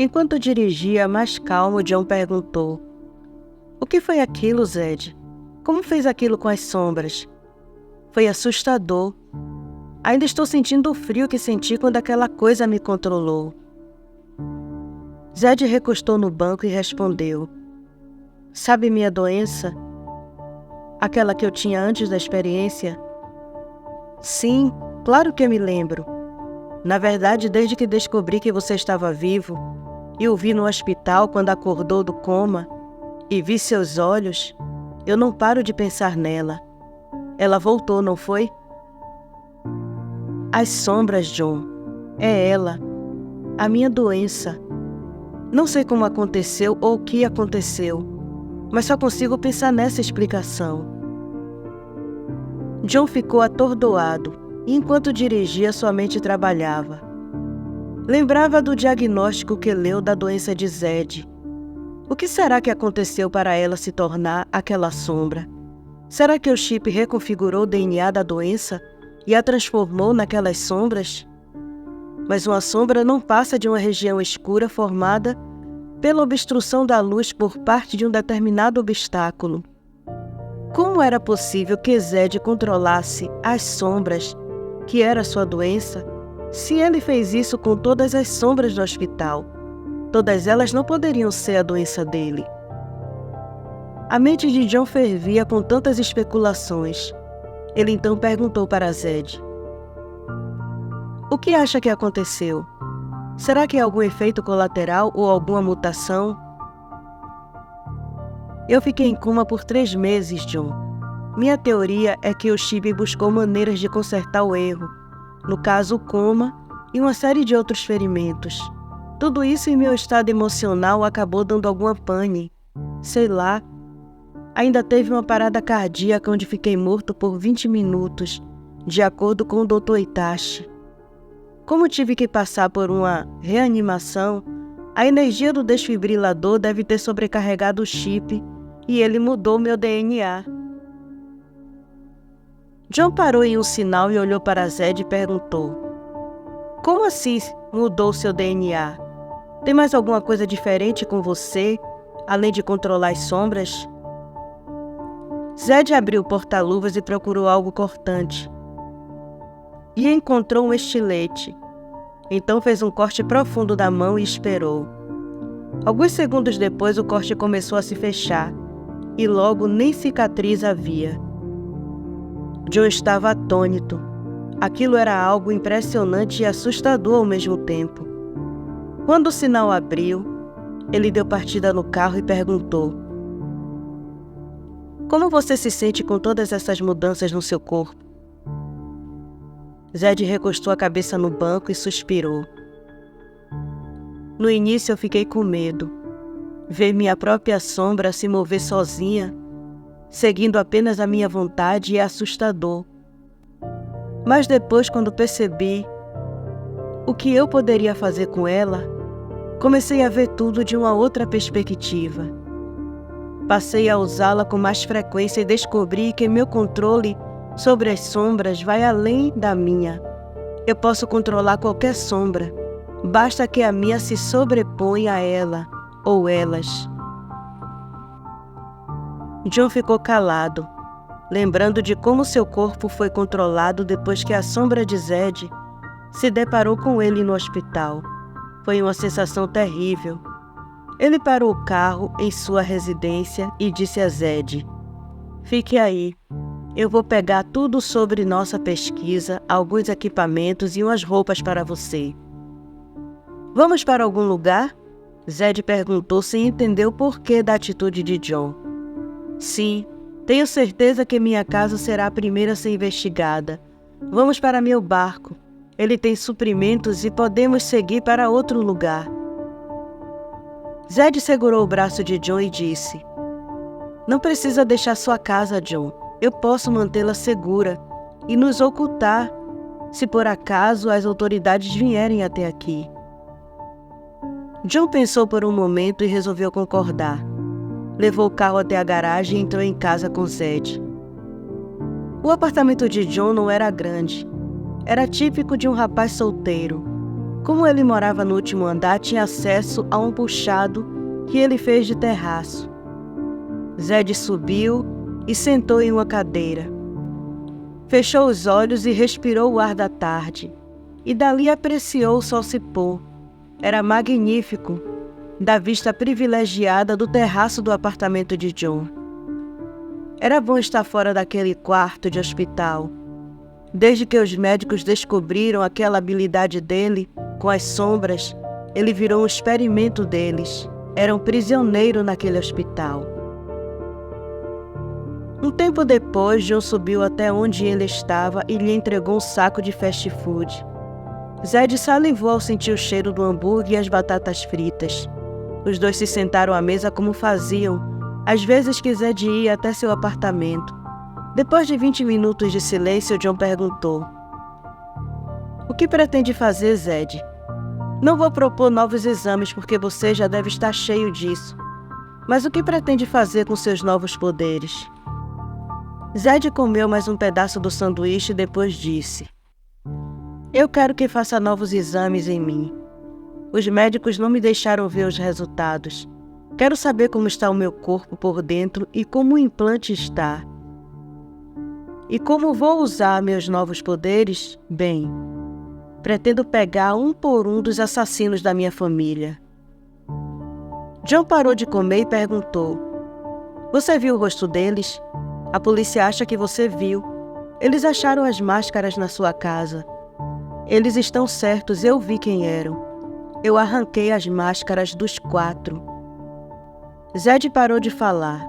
Enquanto dirigia, mais calmo, John perguntou: "O que foi aquilo, Zed? Como fez aquilo com as sombras?" "Foi assustador. Ainda estou sentindo o frio que senti quando aquela coisa me controlou." Zed recostou no banco e respondeu: "Sabe minha doença? Aquela que eu tinha antes da experiência?" "Sim, claro que eu me lembro. Na verdade, desde que descobri que você estava vivo e o vi no hospital quando acordou do coma e vi seus olhos, eu não paro de pensar nela. Ela voltou, não foi?" "As sombras, John. É ela. A minha doença. Não sei como aconteceu ou o que aconteceu, mas só consigo pensar nessa explicação." John ficou atordoado e, enquanto dirigia, sua mente trabalhava. Lembrava do diagnóstico que leu da doença de Zed. O que será que aconteceu para ela se tornar aquela sombra? Será que o chip reconfigurou o DNA da doença e a transformou naquelas sombras? Mas uma sombra não passa de uma região escura formada pela obstrução da luz por parte de um determinado obstáculo. Como era possível que Zed controlasse as sombras, que era sua doença, se ele fez isso com todas as sombras do hospital? Todas elas não poderiam ser a doença dele. A mente de John fervia com tantas especulações. Ele então perguntou para Zed: "O que acha que aconteceu? Será que é algum efeito colateral ou alguma mutação?" "Eu fiquei em coma por 3 meses, John. Minha teoria é que o chip buscou maneiras de consertar o erro, no caso o coma e uma série de outros ferimentos. Tudo isso em meu estado emocional acabou dando alguma pane. Sei lá. Ainda teve uma parada cardíaca onde fiquei morto por 20 minutos, de acordo com o Dr. Itachi. Como tive que passar por uma reanimação, a energia do desfibrilador deve ter sobrecarregado o chip e ele mudou meu DNA." John parou em um sinal e olhou para Zed e perguntou: "Como assim mudou seu DNA? Tem mais alguma coisa diferente com você, além de controlar as sombras?" Zed abriu o porta-luvas e procurou algo cortante. E encontrou um estilete. Então fez um corte profundo da mão e esperou. Alguns segundos depois, o corte começou a se fechar, e logo nem cicatriz havia. John estava atônito. Aquilo era algo impressionante e assustador ao mesmo tempo. Quando o sinal abriu, ele deu partida no carro e perguntou: "Como você se sente com todas essas mudanças no seu corpo?" Zed recostou a cabeça no banco e suspirou. "No início eu fiquei com medo. Ver minha própria sombra se mover sozinha, seguindo apenas a minha vontade, é assustador. Mas depois, quando percebi o que eu poderia fazer com ela, comecei a ver tudo de uma outra perspectiva. Passei a usá-la com mais frequência e descobri que meu controle sobre as sombras vai além da minha. Eu posso controlar qualquer sombra, basta que a minha se sobreponha a ela ou elas." John ficou calado, lembrando de como seu corpo foi controlado depois que a sombra de Zed se deparou com ele no hospital. Foi uma sensação terrível. Ele parou o carro em sua residência e disse a Zed: "Fique aí. Eu vou pegar tudo sobre nossa pesquisa, alguns equipamentos e umas roupas para você." "Vamos para algum lugar?" Zed perguntou sem entender o porquê da atitude de John. "Sim, tenho certeza que minha casa será a primeira a ser investigada. Vamos para meu barco. Ele tem suprimentos e podemos seguir para outro lugar." Zed segurou o braço de John e disse: "Não precisa deixar sua casa, John. Eu posso mantê-la segura e nos ocultar, se por acaso as autoridades vierem até aqui." John pensou por um momento e resolveu concordar. Levou o carro até a garagem e entrou em casa com Zed. O apartamento de John não era grande. Era típico de um rapaz solteiro. Como ele morava no último andar, tinha acesso a um puxado que ele fez de terraço. Zed subiu e sentou em uma cadeira. Fechou os olhos e respirou o ar da tarde. E dali apreciou o sol se pôr. Era magnífico, da vista privilegiada do terraço do apartamento de John. Era bom estar fora daquele quarto de hospital. Desde que os médicos descobriram aquela habilidade dele, com as sombras, ele virou um experimento deles. Era um prisioneiro naquele hospital. Um tempo depois, John subiu até onde ele estava e lhe entregou um saco de fast food. Zed salivou ao sentir o cheiro do hambúrguer e as batatas fritas. Os dois se sentaram à mesa como faziam, às vezes que Zed ia até seu apartamento. Depois de 20 minutos de silêncio, John perguntou: "O que pretende fazer, Zed? Não vou propor novos exames porque você já deve estar cheio disso. Mas o que pretende fazer com seus novos poderes?" Zed comeu mais um pedaço do sanduíche e depois disse: "Eu quero que faça novos exames em mim. Os médicos não me deixaram ver os resultados. Quero saber como está o meu corpo por dentro e como o implante está. E como vou usar meus novos poderes? Bem, pretendo pegar um por um dos assassinos da minha família." John parou de comer e perguntou: "Você viu o rosto deles? A polícia acha que você viu. Eles acharam as máscaras na sua casa. Eles estão certos, eu vi quem eram. Eu arranquei as máscaras dos 4. Zed parou de falar.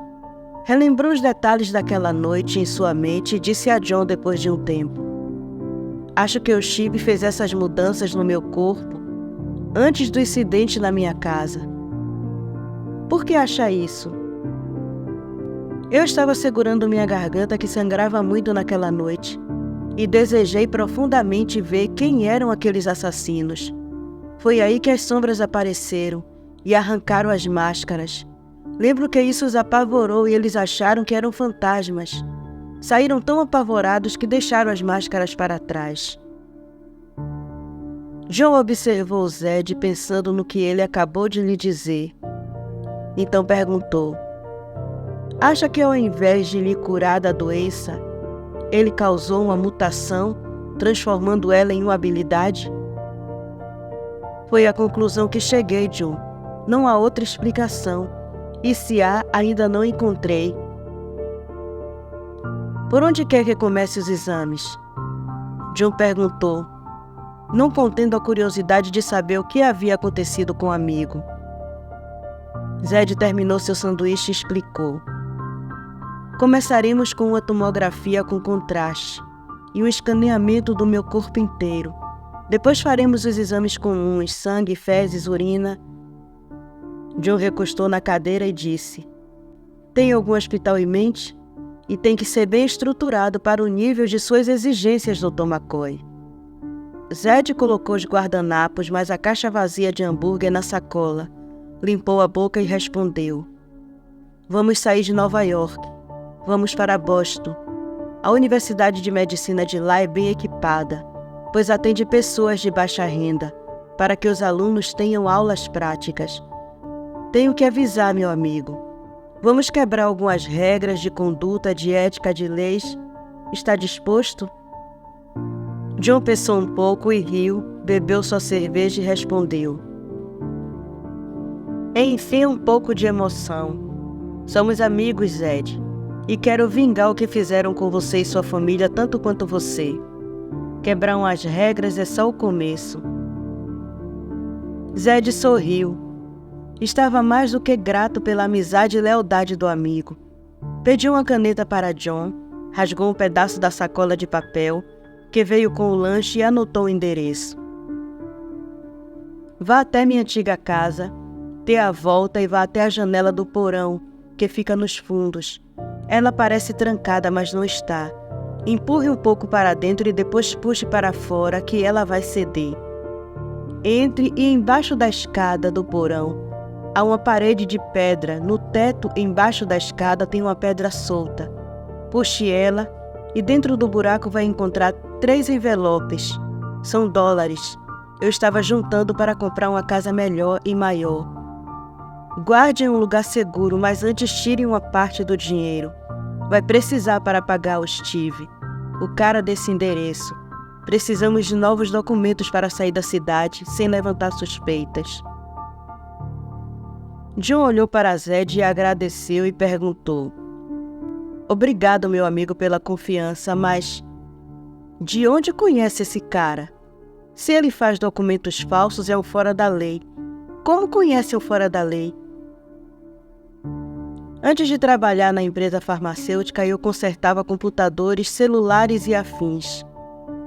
Relembrou os detalhes daquela noite em sua mente e disse a John depois de um tempo: "Acho que o Chib fez essas mudanças no meu corpo antes do incidente na minha casa." "Por que acha isso?" "Eu estava segurando minha garganta que sangrava muito naquela noite e desejei profundamente ver quem eram aqueles assassinos. Foi aí que as sombras apareceram e arrancaram as máscaras. Lembro que isso os apavorou e eles acharam que eram fantasmas. Saíram tão apavorados que deixaram as máscaras para trás." John observou Zed pensando no que ele acabou de lhe dizer. Então perguntou: "Acha que ao invés de lhe curar da doença, ele causou uma mutação, transformando ela em uma habilidade?" "Foi a conclusão que cheguei, John. Não há outra explicação. E se há, ainda não encontrei." "Por onde quer que comece os exames?" John perguntou, não contendo a curiosidade de saber o que havia acontecido com o amigo. Zed terminou seu sanduíche e explicou: "Começaremos com uma tomografia com contraste e um escaneamento do meu corpo inteiro. Depois faremos os exames comuns, sangue, fezes, urina." John recostou na cadeira e disse: "Tem algum hospital em mente? E tem que ser bem estruturado para o nível de suas exigências, Dr. McCoy." Zed colocou os guardanapos mais a caixa vazia de hambúrguer na sacola, limpou a boca e respondeu: "Vamos sair de Nova York. Vamos para Boston. A Universidade de Medicina de lá é bem equipada, pois atende pessoas de baixa renda, para que os alunos tenham aulas práticas. Tenho que avisar, meu amigo. Vamos quebrar algumas regras de conduta, de ética, de leis. Está disposto?" John pensou um pouco e riu, bebeu sua cerveja e respondeu: "Enfim, um pouco de emoção. Somos amigos, Zed, e quero vingar o que fizeram com você e sua família tanto quanto você. Quebrar as regras é só o começo." Zed sorriu. Estava mais do que grato pela amizade e lealdade do amigo. Pediu uma caneta para John, rasgou um pedaço da sacola de papel que veio com o lanche e anotou o endereço. "Vá até minha antiga casa, dê a volta e vá até a janela do porão, que fica nos fundos. Ela parece trancada, mas não está. Empurre um pouco para dentro e depois puxe para fora, que ela vai ceder. Entre e embaixo da escada do porão há uma parede de pedra. No teto, embaixo da escada, tem uma pedra solta. Puxe ela e dentro do buraco vai encontrar 3 envelopes. São dólares. Eu estava juntando para comprar uma casa melhor e maior. Guarde em um lugar seguro, mas antes tire uma parte do dinheiro. Vai precisar para pagar o Steve, o cara desse endereço. Precisamos de novos documentos para sair da cidade sem levantar suspeitas. John olhou para Zed e agradeceu e perguntou: Obrigado, meu amigo, pela confiança, mas de onde conhece esse cara? Se ele faz documentos falsos, é o fora da lei. Como conhece o fora da lei? Antes de trabalhar na empresa farmacêutica, eu consertava computadores, celulares e afins.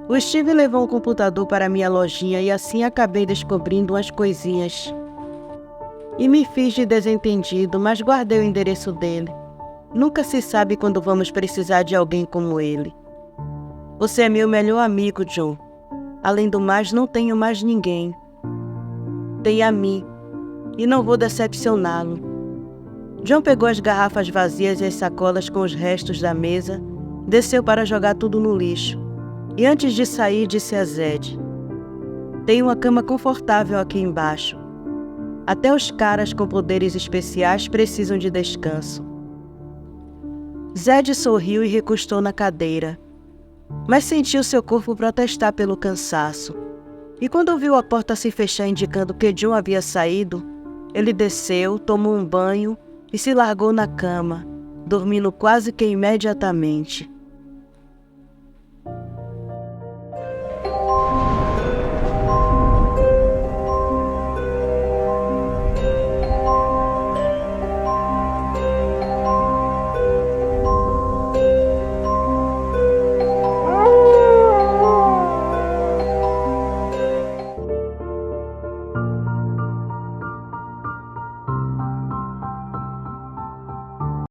O Steve levou um computador para minha lojinha e assim acabei descobrindo umas coisinhas. E me fiz de desentendido, mas guardei o endereço dele. Nunca se sabe quando vamos precisar de alguém como ele. Você é meu melhor amigo, John. Além do mais, não tenho mais ninguém. Tem a mim, e não vou decepcioná-lo. John pegou as garrafas vazias e as sacolas com os restos da mesa, desceu para jogar tudo no lixo, e antes de sair disse a Zed: Tem uma cama confortável aqui embaixo. Até os caras com poderes especiais precisam de descanso. Zed sorriu e recostou na cadeira, mas sentiu seu corpo protestar pelo cansaço. E quando viu a porta se fechar indicando que John havia saído, ele desceu, tomou um banho e se largou na cama, dormindo quase que imediatamente.